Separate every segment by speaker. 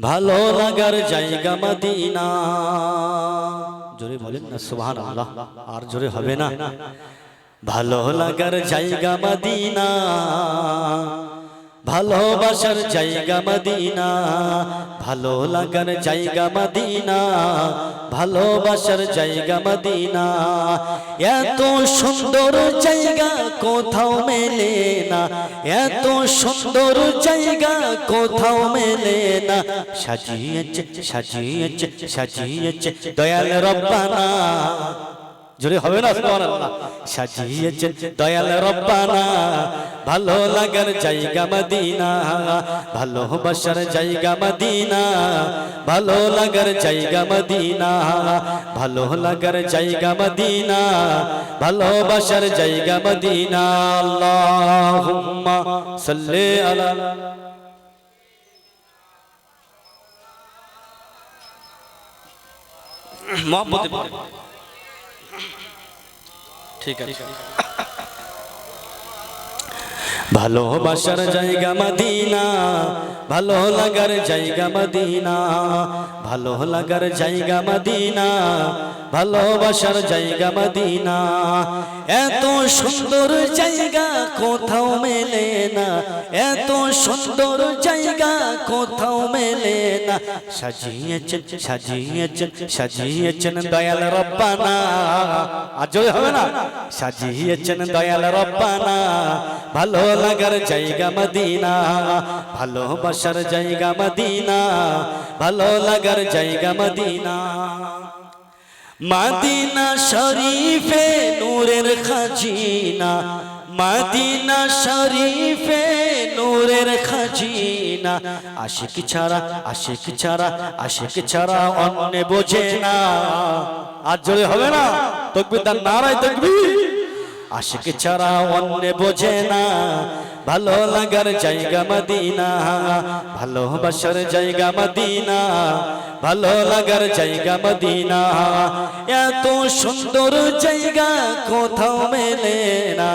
Speaker 1: ভালো লাগার জায়গা মদিনা। জোরে বলেন না সুবহানাল্লাহ। আর জোরে হবে না? ভালো লাগার জায়গা মদিনা, ভালোবাসার জায়গা মদিনা, ভালো লাগার জায়গা মদিনা, ভালোবাসার জায়গা মদিনা। এত সুন্দর জায়গা কোথাও মেলে না, এত সুন্দর জায়গা কোথাও মেলে না। সাজিয়েছে সাজিয়েছে সাজিয়েছে দয়াল রব্বানা। জোরে হবে না সুবহানাল্লাহ। সাজিয়েছে দয়াল রব্বানা, ভালো লাগার জায়গা মদিনা, ভালোবাসার জায়গা মদিনা, ভালো লাগার জায়গা মদিনা, ভালো লাগার জায়গা মদিনা, ভালোবাসার জায়গা মদিনা। আল্লাহুম্মা সাল্লি আলা মুহাম্মদ। ঠিক আছে। ভালোবাসার জায়গা মদিনা, ভালো লাগার জায়গা মদিনা, ভালো লাগার জায়গা মদিনা, ভালোবাসার জায়গা মদিনা। এত সুন্দর জায়গা কোথাও মেলে না, এত সুন্দর জায়গা কোথাও মেলে না। সাজিয়েছেন সাজিয়েছেন সাজিয়েছেন দয়াল রব্বানা। আজ হবে না? সাজিয়েছেন দয়াল রব্বানা, ভালো লাগার জায়গা মদিনা, ভালোবাসার জায়গা মদিনা, ভালো লাগার জায়গা মদিনা। মদিনা শরীফে নূরের খাজিনা, মদিনা শরীফে নূরের খাজিনা। আশিক ছাড়া আশিক ছাড়া আশিক ছাড়া অন্য বোঝে না। আজ জোরে হবে না? তাকবীর দান, নারায়ে তাকবীর। আশিক ছাড়া অন্য বোঝে না, ভালো লাগার জায়গা মদিনা, ভালোবাসার জায়গা মদিনা, ভালো লাগার জায়গা মদিনা। এত সুন্দর জায়গা কোথাও মেলে না,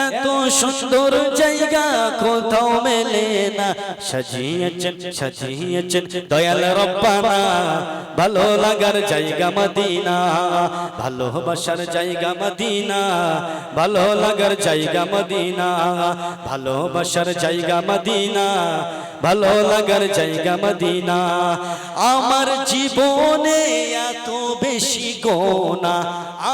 Speaker 1: এত সুন্দর জায়গা কোথাও মেলে না। সাজিয়েছেন সাজিয়েছেন দয়াল রব্বানা, ভালো লাগার জায়গা মদিনা, ভালোবাসার জায়গা মদিনা, ভালো লাগার জায়গা মদিনা, ভালোবাসার জায়গা মদিনা, ভালো লাগার জায়গা মদিনা। আমার জীবনে এত বেশি গোনা,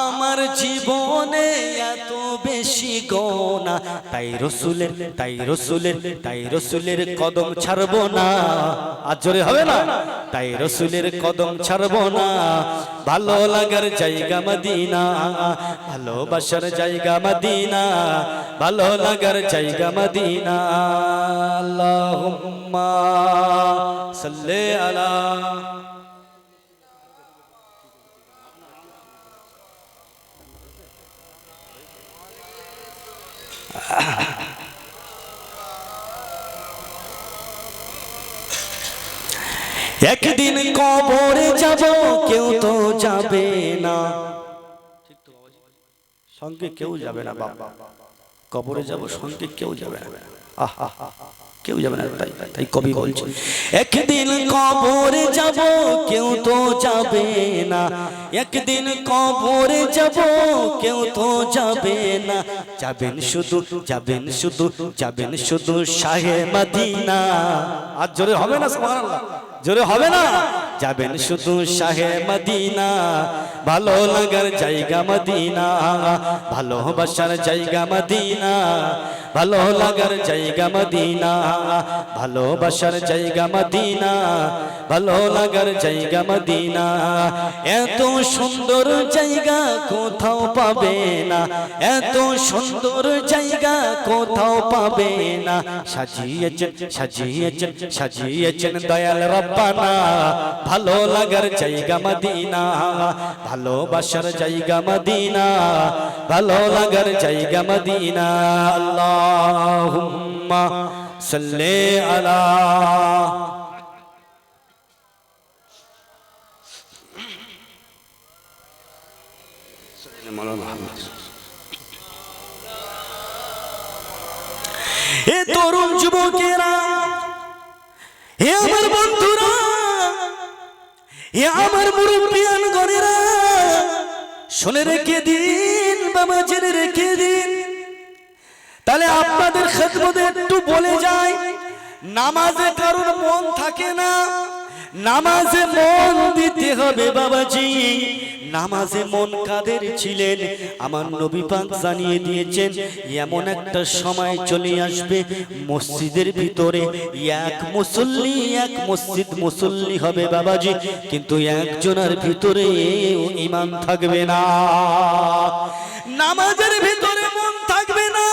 Speaker 1: আমার জীবনে এত বেশি গোনা, তাই রসুলের তাই রসুলের তাই রসুলের কদম ছাড়বো না। আজ জোরে হবে না? তাই রসুলের কদম ছাড়বো না, ভালো লাগার জায়গা মদিনা, ভালোবাসার জায়গা মদিনা, ভালো লাগার জায়গা মদিনা। আল্লাহুম্মা সাল্লি আলা একদিন কবরে যাব, কেউ তো যাবে না। সঙ্গে কেউ যাবে না বাবা, কবরে যাব সঙ্গে কেউ যাবে না। আহা, কেউ যাবে না। তাই কবি বলছে একদিন কবরে যাব, কেউ তো যাবে না। একদিন কবরে যাব, কেউ তো যাবে না। যাবেন শুধু যাবেন শুধু যাবেন শুধু শাহে মদিনা। আজ জোরে হবে না সুবহানাল্লাহ? জোরে হবে না? যাবেন শুধু শাহে মদিনা, ভালো লাগার জায়গা মদিনা, ভালোবাসার জায়গা মদিনা, ভালো লাগার জায়গা মদিনা, ভালোবাসার জায়গা মদিনা, ভালো লাগার জায়গা মদিনা। এত সুন্দর জায়গা কোথাও পাবে না, এত সুন্দর জায়গা কোথাও পাবে না। সাজিয়েছেন সাজিয়েছেন সাজিয়েছেন দয়াল রব্বানা, ভালো লাগার জায়গা মদিনা, ভালোবাসার জায়গা মদিনা, ভালো লাগার জায়গা মদিনা। আল্লাহুম্মা সাল্লি আলা এ তরুণ যুবকেরা, হে আমার বন্ধুরা, এ আমার মুরব্বিয়ান গণেরা শুনে রেখে দিন বাবা, জেনে রেখে দিন। তাহলে আপনাদের খেদমতে একটু বলে যায়, নামাজে কারোর মন থাকে না, নামাজে মন দিতে হবে বাবাজি। নামাজে মন কাদের ছিলেন আমার নবী পাক জানিয়ে দিয়েছেন, এমন একটা সময় চলে আসবে মসজিদের ভিতরে এক মুসল্লি, এক মসজিদ মুসল্লি হবে বাবাজি, কিন্তু একজনের ভিতরে ঈমান থাকবে না, নামাজের ভিতরে মন থাকবে না।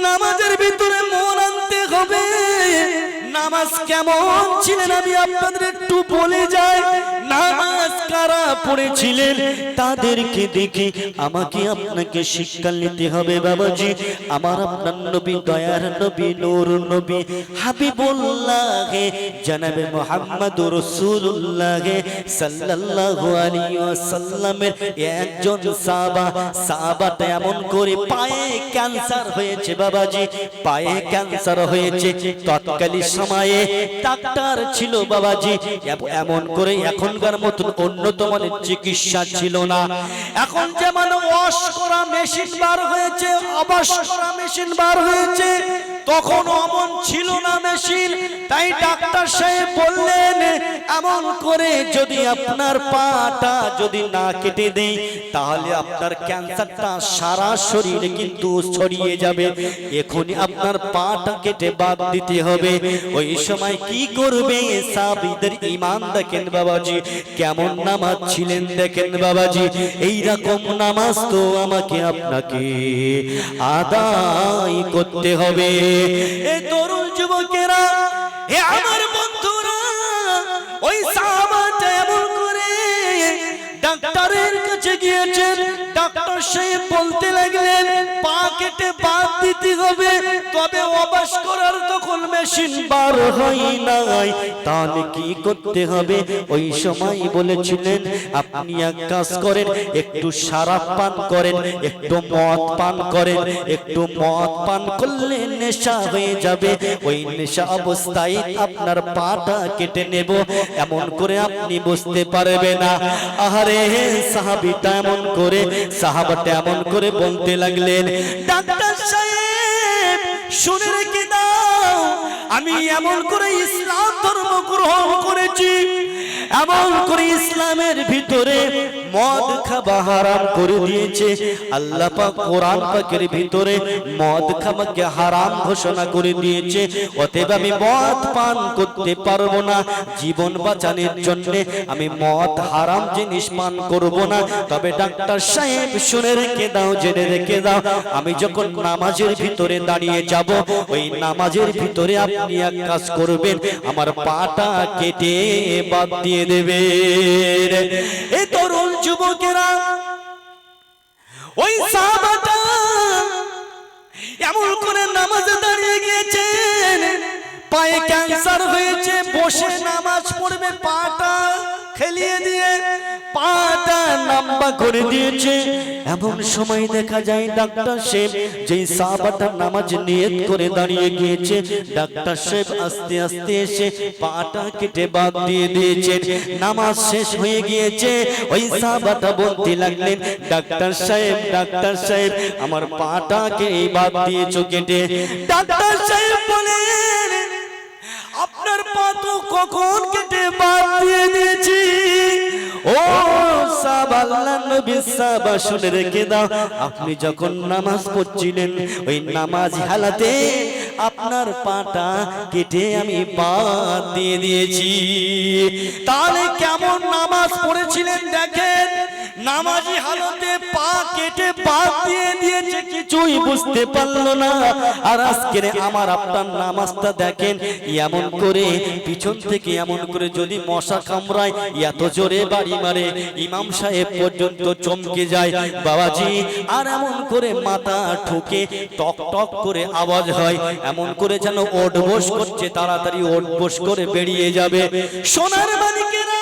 Speaker 1: নামাজের ভিতরে মন আনতে হবে। নামাজ কেমন ছিলেন আমি আপনাদের একটু বলে যাই। নামাজ কারা পড়েছিলেন তাদেরকে দেখে আমাকে আপনাকে শিক্ষা নিতে হবে বাবাজি। আমার আপনার নবী, দয়ার নবী, নূর নবী, হাবিবুল্লাহ জনাবে মুহাম্মদুর রাসূলুল্লাহ সাল্লাল্লাহু আলাইহি ওয়াসাল্লামের একজন সাহাবাটা এমন করে পায়ে ক্যান্সার হয়েছে বাবাজি, পায়ে ক্যান্সার হয়েছে। তৎকালীন সময়ে ডাক্তার ছিল বাবাজি, এমন করে এখনকার মতন উন্নত মানের চিকিৎসা ছিল না। এখন যেমন ওয়াশ করা মেশিন বার হয়েছে, অবাশ করা মেশিন বার হয়েছে, তখন অমন ছিল না মেশিন। তাই ডাক্তার সাহেব বললেন, এমন করে যদি আপনার পাটা যদি না কেটে দেই তাহলে আপনার ক্যান্সারটা সারা শরীরে কিন্তু ছড়িয়ে যাবে, এখনই আপনার পাটা কেটে বাদ দিতে হবে। ওই সময় কি করবে? সাহাবীদের ঈমান দেখেন বাবাজি, কেমন নামাজ ছিলেন দেখেন বাবাজি। এই রকম নামাজ তো আমাকে আপনাকে আদায় করতে হবে। এই তরুণ যুবকেরা, এ আমার বন্ধুরা, ওই সাহাবাটা এমন করে ডাক্তারের কাছে গিয়েছেন। ডাক্তার সাহেব বলতে লাগলেন পা কেটে বাদ দিতে হবে, তবে অবাস করার তখন মেশিন বার হয় নাই, তাহলে কি করতে হবে? ওই সময় বলেছিলেন আপনি এক কাজ করেন, একটু শরাব পান করেন, একটু মদ পান করেন। একটু মদ পান করলে নেশা হয়ে যাবে, ওই নেশা অবস্থায় আপনার পাটা কেটে নেব, এমন করে আপনি বুঝতে পারবেন না। আহারে সাহাবীটা এমন করে, সাহাবাটা এমন করে বলতে লাগলেন, ডাক্তার সাহেব শুনে রেখে দাও, আমি এমন করে ইসলাম ধর্ম গ্রহণ করেছি, এমন করে ইসলামের ভিতরে মদ খাওয়া হারাম করে দিয়েছে। আল্লাহ পাক কোরআন পাকের ভিতরে মদ খাওয়াকে হারাম ঘোষণা করে দিয়েছে। অতএব আমি মদ পান করতে পারবো না, জীবন বাঁচানোর জন্য আমি মদ হারাম জিনিস পান করব না। তবে ডাক্তার সাহেব শুনে রেখে দাও, জেনে রেখে দাও, আমি যখন নামাজের ভিতরে দাঁড়িয়ে যাব, ওই নামাজের ভিতরে আপনি এক কাজ করবেন, আমার পাটা কেটে বাদ দিয়ে দেবেন। এই তরুণ যুবকেরা, ওই সাহাবাটা এমন করে নামাজে দাঁড়িয়ে গিয়েছেন, পায়ে ক্যান্সার হয়েছে, বসে নামাজ পড়বে, পাটা খেলিয়ে দিয়ে পাটা লম্বা করে দিয়েছে। এমন সময় দেখা যায় ডাক্তার সাহেব, যেই সাহাবাটা নামাজ নিয়ত করে দাঁড়িয়ে গিয়েছে, ডাক্তার সাহেব আস্তে আস্তে এসে পাটা কেটে বাদ দিয়ে দিয়েছেন। নামাজ শেষ হয়ে গিয়েছে। ওই সাহাবাটা বলতে লাগলেন, ডাক্তার সাহেব, ডাক্তার সাহেব, আমার পাটাকে বাদ দিয়েছো কেটে। ডাক্তার সাহেব বলেন, আপনার পা তো কখন কেটে বাদ দিয়ে দিয়েছি। ও সাহাবা, আল্লাহর নবী সাহাবা শুনে রেখে দাও, আপনি যখন নামাজ পড়ছিলেন, ওই নামাজ হালাতে আপনার পাটা কেটে আমি বাদ দিয়ে দিয়েছি। তাহলে কেমন নামাজ পড়েছিলেন দেখেন, নামাজি হালতে পা কেটে বাদ দিয়ে দিয়েছে, কিছুই বুঝতে পারলো না। আর আজকের আমার আপনার নামাজটা দেখেন, এমন করে পিছন থেকে এমন করে যদি মশা কামড়ায়, এত জোরে বাড়ি মারে, ইমাম সাহেব পর্যন্ত চমকে যায় বাবাজি। আর এমন করে মাথা ঠুকে টক টক করে আওয়াজ হয়, এমন করে যেন ওঠবোস করছে, তাড়াতাড়ি ওঠবোস করে বেরিয়ে যাবে। সোনার মানিকেরা,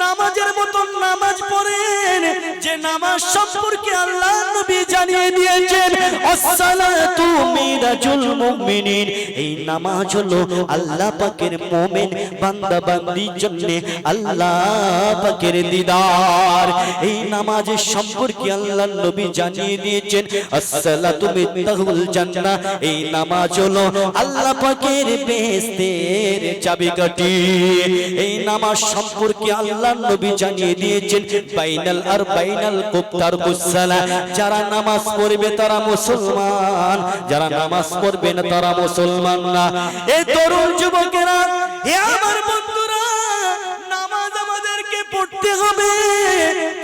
Speaker 1: নামাজের মতন নামাজ পড়েন যে নামাজ সম্পর্কে আল্লাহ নবী জানিয়ে দিয়েছেন আসসালাতু মিরাজুল মুমিনিন। এই নামাজ হলো আল্লাহ পাকের মুমিন বান্দা বান্দির জন্য আল্লাহ পাকের দিদার। এই নামাজের সম্পর্কে আল্লাহ নবী জানিয়ে দিয়েছেন আসসালাতু মিফতাহুল জান্নাহ। এই নামাজ হলো আল্লাহ পাকের বেহেশতের চাবিকাঠি। এই নামাজ সম্পর্কে আল্লাহ নবী জানিয়ে দিয়েছেন বাইনাল আর বাইনাল কুফতার কুসালা। যারা নামাজ পড়বে তারা মুসলমান, যারা নামাজ পড়বে না তারা মুসলমান না। এই তরুণ যুবকেরা, হে আমার বন্ধুরা, নামাজ আমাদেরকে পড়তে হবে।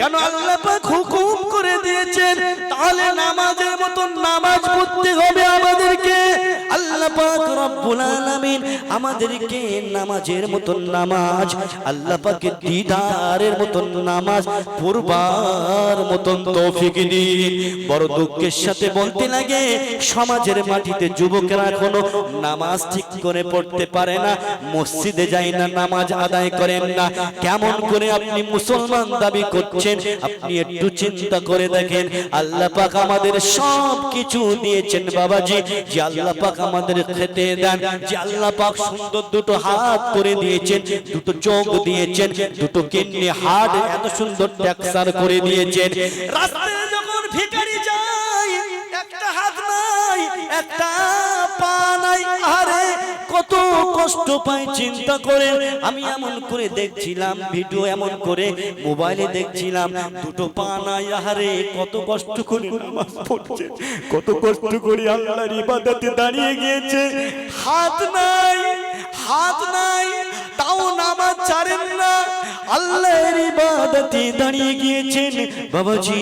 Speaker 1: কেন আল্লাহ পাক হুকুম করে দিয়েছেন, তাহলে নামাজের মতন নামাজ পড়তে হবে আমাদেরকে। আল্লাহ পাক রব্বুল আলামিন আমাদেরকে নামাজের মতন নামাজ, আল্লাহ পাকের দিদারের মতন নামাজ পড়বার মতন তৌফিক দিন। বড় দুঃখের সাথে বলতে লাগে সমাজের মাটিতে যুবকেরা এখনো নামাজ ঠিক করে পড়তে পারে না, মসজিদে যায় না, নামাজ আদায় করেন না। কেমন করে আপনি মুসলমান দাবি করছেন? আপনি একটু চিন্তা করে দেখেন। আল্লাহ পাক আমাদের সব কিছু দিয়েছেন বাবাজি, যে আল্লাহ পাক আমাদের খেতে দেন, যে আল্লাহ পাক সুন্দর দুটো হাত করে দিয়েছেন, দুটো চোখ দিয়েছেন, দুটো কিডনি হার্ট এত সুন্দর টেক্সচার করে দিয়েছেন। রাস্তায় যখন ভিখারি যায়, একটা হাত নাই, একটা পা নাই, আরে কত কষ্ট পায় চিন্তা করে। আমি এমন করে দেখছিলাম ভিডিও, এমন করে মোবাইলে দেখছিলাম, দুটো পা নাই, আরে কত কষ্ট করে নামাজ পড়ছে, কত কষ্ট করে আল্লাহর ইবাদতে দাঁড়িয়ে গিয়েছে। হাত নাই, হাত নাই, তাও নামাজ ছাড়েন না, আল্লাহর ইবাদতে দাঁড়িয়ে গিয়েছেন। বাবাজি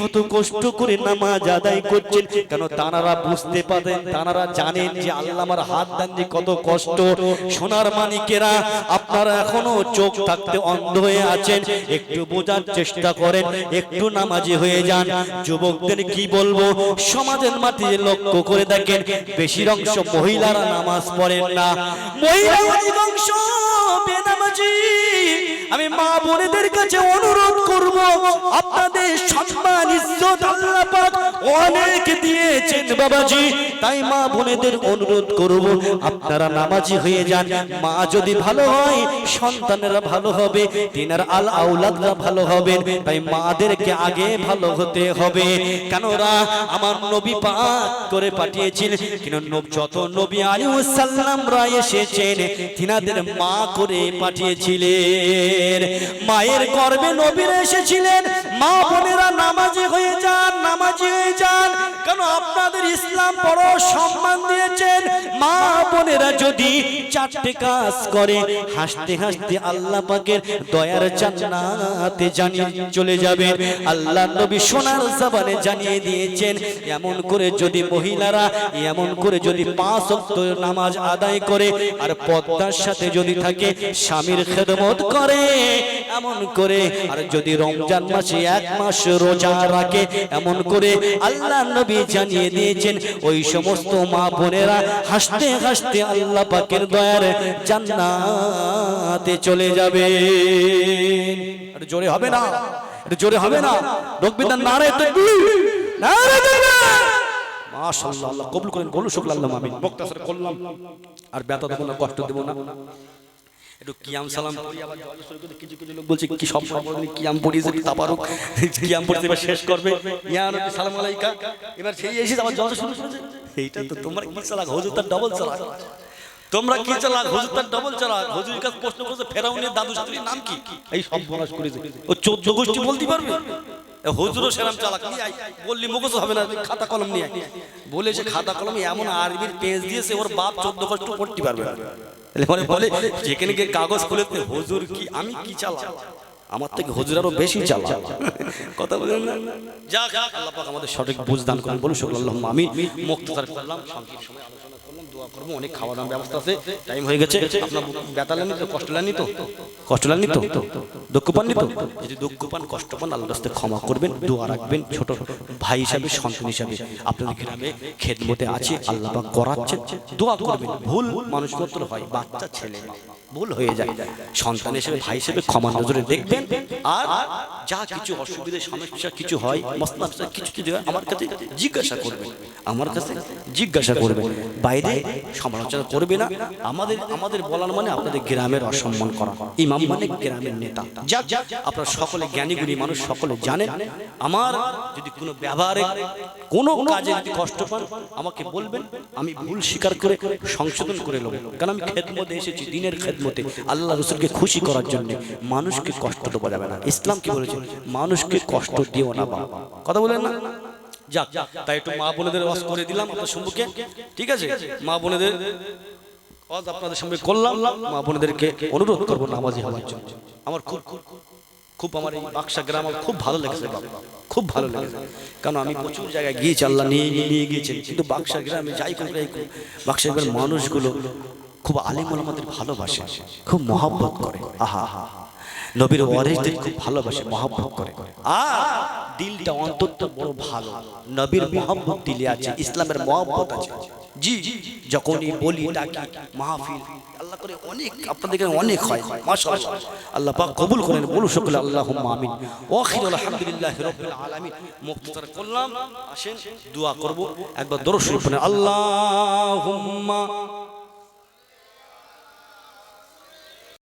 Speaker 1: কত কষ্ট করে নামাজ আদায় করছেন। কেন তানারা বুঝতে পারেন, তানারা জানেন যে আল্লাহ আমার হাত দেন যে কত কষ্ট। সোনার মানিকেরা, আপনারা এখনো চোখ থাকতে অন্ধ হয়ে আছেন, একটু বোঝার চেষ্টা করেন, একটু নামাজি হয়ে যান। যুবকদের কি বলবো, সমাজের মাটিতে লক্ষ্য করে দেখেন বেশির অংশ মহিলারা নামাজ পড়েন না, মহিলা অধিকাংশ বেনামাজি। আমি মা বোনেদের কাছে অনুরোধ করব, আপনাদের সম্মান ইজ্জত আল্লাহ পাক অনেক দিয়েছেন বাবাজি, তাই মা বোনেদের অনুরোধ করব আপনারা নামাজি হয়ে যান। মা যদি ভালো হয় সন্তানেরা ভালো হবে, তিনার আল আওলাদরা ভালো হবেন। তাই মাদেরকে আগে ভালো হতে হবে। কেনরা আমার নবী পাক করে পাঠিয়েছিলেন, কেন যত নবী আলাইহিস সালামরা এসেছেন তিনাদের মা করে পাঠিয়েছিলেন। মায়ের গর্ভে নবীরা এসেছিলেন। মা বোনেরা নামাজি হয়ে যান, নামাজি হয়ে যান। কেন আপনাদের ইসলাম বড় সম্মান দিয়েছেন। মা বোনেরা যদি চারটে কাজ করে, হাসতে হাসতে আল্লাহ পাকের দয়ার জান্নাতে জানিয়ে চলে যাবে। আল্লাহ নবী সোনার জবানে জানিয়ে দিয়েছেন, এমন করে যদি মহিলারা এমন করে যদি 5 ওয়াক্ত নামাজ আদায় করে আর পর্দার সাথে যদি থাকে, স্বামীর খেদমত করে, এমন করে আর যদি রমজান মাসে 1 মাস রোজা রাখে, এমন করে আল্লাহ নবী জানিয়ে দিয়েছেন ওই সমস্ত মা বোনেরা হাসতে হাসতে আল্লাহ পাকের দয়ার জান্নাতে চলে যাবে। আর জোরে হবে না, এটা জোরে হবে না, রকবিদার নারে তাকবীর, নারে তাকবীর। মাশাআল্লাহ, আল্লাহ কবুল করেন, বলুন সুবহানাল্লাহ, আমিন। মুক্তাসর করলাম, আর ব্যথা দেব না, কষ্ট দেব না। একটু কিয়াম সালাম পড়ি, আবার জলদি শুরু করে কিছু কিছু লোক বলছে কি সব পড়লি কিয়াম পড়িয়েছে, তাবারক কিয়াম পড়তে এবার শেষ করবে, ইয়া নবী সালাম আলাইকা, এবার সেই এসে আবার জলদি শুরু করেছে। এইটা তো তোমরা কি চালাক, হুজুর তার ডাবল চালাক, তোমরা কি চালাক, হুজুর তার ডাবল চালাক। হুজুরের কাছে প্রশ্ন করেছে ফেরাউনের দাদু স্ত্রীর নাম কি, এই সব বলাস করেছে। ও 14 গোষ্ঠী বলতে পারবে, হুজুরও সেরাম চালাক। নিয়ে আই বললি মুখস্থ হবে না, খাতা কলম নিয়ে আই বলেছে, খাতা কলমে এমন আরবির পেজ দিয়েছে ওর বাপ 14 গোষ্ঠী পড়তে পারবে না। বলে যেখানে গিয়ে কাগজ খুলে হুজুর কি আমি কি চালাক, আমার থেকে হুজুর আরো বেশি চালাক। কথা বলেন না। যাক আল্লাহ পাক আমাদের সঠিক বুঝ দান করেন, বলুন সুবহানাল্লাহ, আমিন। মুক্তাসার করলাম, সংক্ষিপ্ত সময় আলোচনা করলাম, দোয়া করবো, অনেক খাওয়া দাওয়ার ব্যবস্থা আছে, টাইম হয়ে গেছে। আপনার ব্যথা লাগনি তো, কষ্ট লাগনি তো, কষ্ট লাগনি তো, দুঃখ পাননি তো? যদি দুঃখ পান, কষ্ট পান, আল্লাহর রাস্তে ক্ষমা করবেন, দোয়া রাখবেন। ছোট ভাই হিসাবে, সন্তান হিসাবে আপনাদের গ্রামে খেদমতে আছে, আল্লাহ পাক করাচ্ছেন, দোয়া করবেন। ভুল মানুষ মাত্র হয়, বাচ্চা ছেলে ভুল হয়ে যায়, সন্তান হিসেবে, ভাই হিসেবে ক্ষমা নজরে দেখবেন। আর যা কিছু অসুবিধা সমস্যা কিছু হয়, মসলা কিছু কিছু হয়, আমার কাছে জিজ্ঞাসা করবেন, আমার কাছে জিজ্ঞাসা করবেন, বাইরে সমালোচনা করবে না। আমাদের বলার মানে আপনাদের গ্রামের অসম্মান করা। ইমাম মানে গ্রামের নেতা। যাক, আপনারা সকলে জ্ঞানীগুণী মানুষ, সকলে জানেন। আমার যদি কোনো ব্যবহারে, কোনো কাজে যদি কষ্ট পান, আমাকে বলবেন, আমি ভুল স্বীকার করে সংশোধন করে নেব। কারণ আমি খেদমতে এসেছি, দিনের খেদমতে, আল্লাহ রাসূলকে খুশি করার জন্য। মানুষকে কষ্ট দেওয়া যাবে না। ইসলাম কি বলেছে? মানুষকে কষ্ট দিও না বাবা, কথা বলেন না? যাক, তাই একটু মা বোনেদের ওয়াজ করে দিলাম আপনার সম্মুখে, ঠিক আছে? মা বোনেদের ওয়াজ আপনাদের সামনে করলাম। মা বোনেদেরকে অনুরোধ করবো নামাজি হওয়ার জন্য। আমার খুব আমার এই বাক্সা গ্রাম আমার খুব ভালো লেগেছে বাবা, খুব ভালো লেগেছে। কারণ আমি প্রচুর জায়গায় গিয়েছি, আল্লাহ নিয়ে গিয়েছেন, কিন্তু বাক্সা গ্রামে যাই করে বাক্সা গ্রামের মানুষগুলো খুব আলিম ওলামাদের ভালোবাসে, খুব মহব্বত করে। আহা, নবীর ওয়ারিসদের খুব ভালোবাসে, মহব্বত করে। আর দিলটা অন্তত বড় ভালো, নবীর মহব্বত দিলে আছে, ইসলামের মহব্বত আছে। জি, যখনই বলি ডাকি মাহফিল, আল্লাহ করে অনেক আপনাদের অনেক হয়, মাশাআল্লাহ। আল্লাহ পাক কবুল করেন, বলু সকলে আল্লাহুম্মা আমিন। ওয়াখির আলহামদুলিল্লাহি রাব্বিল আলামিন। মুক্তার করলাম, আসেন দোয়া করব। একবার দরুদ শরীফ পড়েন, আল্লাহুম্মা